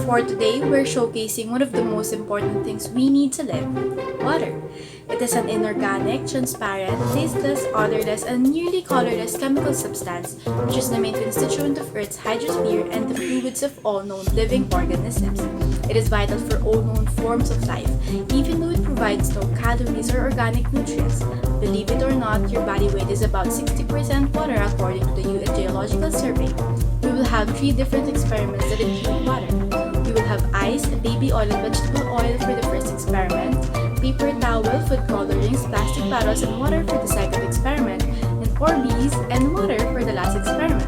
For today, we're showcasing one of the most important things we need to live: water. It is an inorganic, transparent, tasteless, odorless, and nearly colorless chemical substance which is the main constituent of Earth's hydrosphere and the fluids of all known living organisms. It is vital for all known forms of life, even though it provides no calories or organic nutrients. Believe it or not, your body weight is about 60% water according to the UN Geological Survey. We will have three different experiments that include water. We will have ice, baby oil, and vegetable oil for the first experiment, paper towel, food colorings, plastic bottles, and water for the second experiment, and Orbeez and water for the last experiment.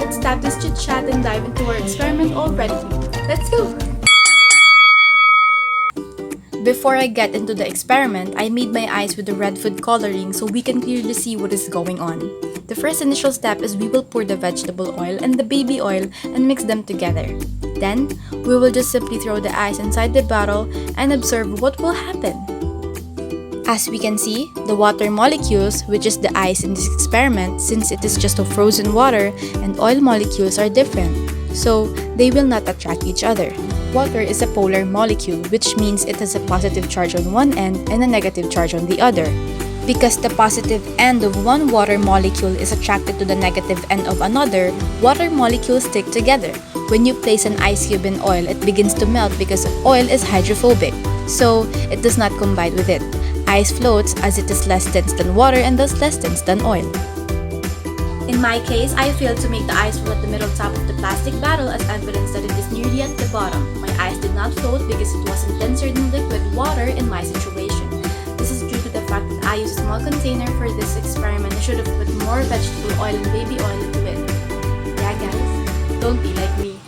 Let's stop this chit chat and dive into our experiment already. Let's go! Before I get into the experiment, I made my eyes with the red food coloring so we can clearly see what is going on. The first initial step is we will pour the vegetable oil and the baby oil and mix them together. Then, we will just simply throw the ice inside the bottle and observe what will happen. As we can see, the water molecules, which is the ice in this experiment, since it is just a frozen water, and oil molecules are different, so they will not attract each other. Water is a polar molecule, which means it has a positive charge on one end and a negative charge on the other. Because the positive end of one water molecule is attracted to the negative end of another, water molecules stick together. When you place an ice cube in oil, it begins to melt because oil is hydrophobic, so it does not combine with it. Ice floats as it is less dense than water and thus less dense than oil. In my case, I failed to make the ice float at the middle top of the plastic bottle as evidence that it is nearly at the bottom. My ice did not float because it wasn't denser than liquid water in my situation. This is due to the fact that I used a small container for this experiment. I should have put more vegetable oil and baby oil into it. Yeah guys, don't be like me.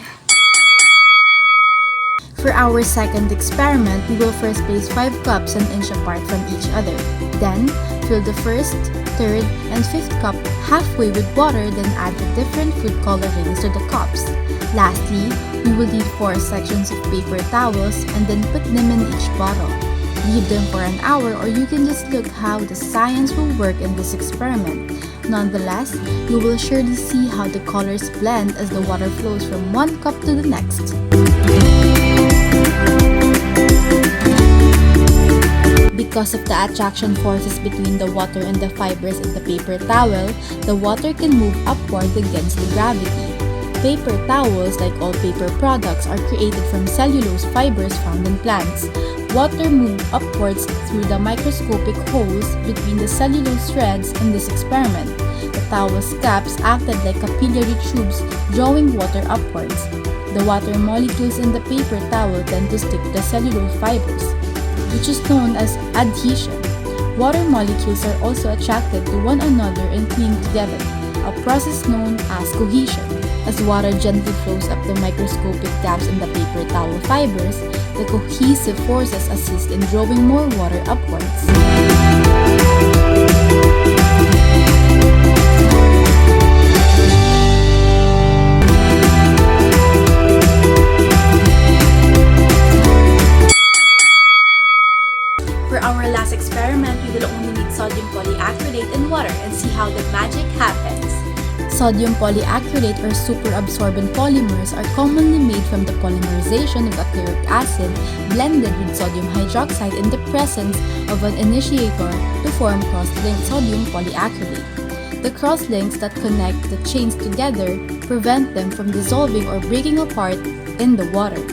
For our second experiment, we will first place 5 cups an inch apart from each other. Then, fill the first, third, and fifth cup halfway with water, then add the different food colorings to the cups. Lastly, we will need 4 sections of paper towels and then put them in each bottle. Leave them for an hour or you can just look how the science will work in this experiment. Nonetheless, you will surely see how the colors blend as the water flows from one cup to the next. Because of the attraction forces between the water and the fibers in the paper towel, the water can move upward against the gravity. Paper towels, like all paper products, are created from cellulose fibers found in plants. Water moved upwards through the microscopic holes between the cellulose threads in this experiment. The towel's caps acted like capillary tubes, drawing water upwards. The water molecules in the paper towel tend to stick to the cellulose fibers, which is known as adhesion. Water molecules are also attracted to one another and cling together, a process known as cohesion. As water gently flows up the microscopic gaps in the paper towel fibers, the cohesive forces assist in drawing more water upwards. For our last experiment, we will only need sodium polyacrylate and water and see how the magic happens. Sodium polyacrylate or superabsorbent polymers are commonly made from the polymerization of acrylic acid blended with sodium hydroxide in the presence of an initiator to form cross-linked sodium polyacrylate. The cross-links that connect the chains together prevent them from dissolving or breaking apart in the water.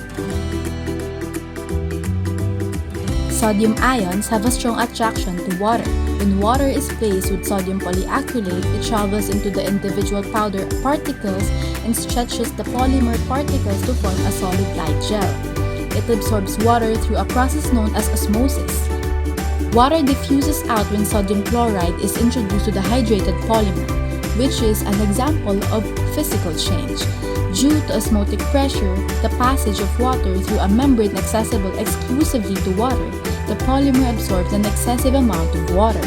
Sodium ions have a strong attraction to water. When water is placed with sodium polyacrylate, it travels into the individual powder particles and stretches the polymer particles to form a solid light gel. It absorbs water through a process known as osmosis. Water diffuses out when sodium chloride is introduced to the hydrated polymer, which is an example of physical change. Due to osmotic pressure, the passage of water through a membrane accessible exclusively to water, the polymer absorbs an excessive amount of water.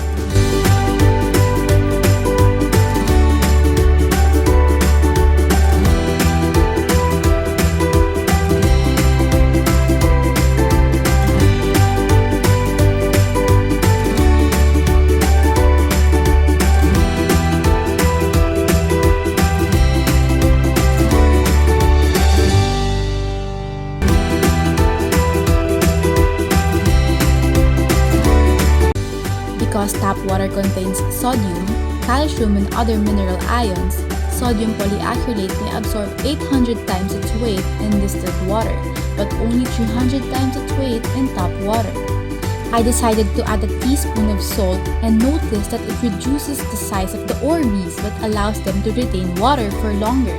because tap water contains sodium, calcium, and other mineral ions. Sodium polyacrylate may absorb 800 times its weight in distilled water, but only 300 times its weight in tap water. I decided to add a teaspoon of salt and noticed that it reduces the size of the Orbeez but allows them to retain water for longer.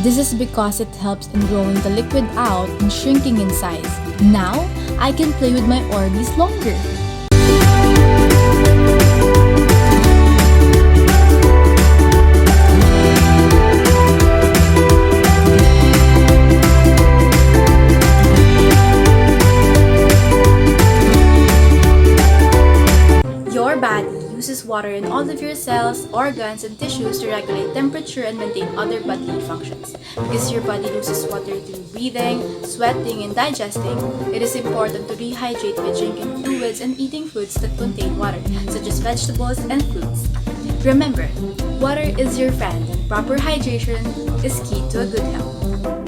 This is because it helps in growing the liquid out and shrinking in size. Now, I can play with my Orbeez longer. Your body uses water in all of your cells, organs, and tissues to regulate temperature and maintain other bodily functions. Because your body loses water through breathing, sweating, and digesting, it is important to rehydrate by drinking fluids and eating foods that contain water, such as vegetables and fruits. Remember, water is your friend, and proper hydration is key to a good health.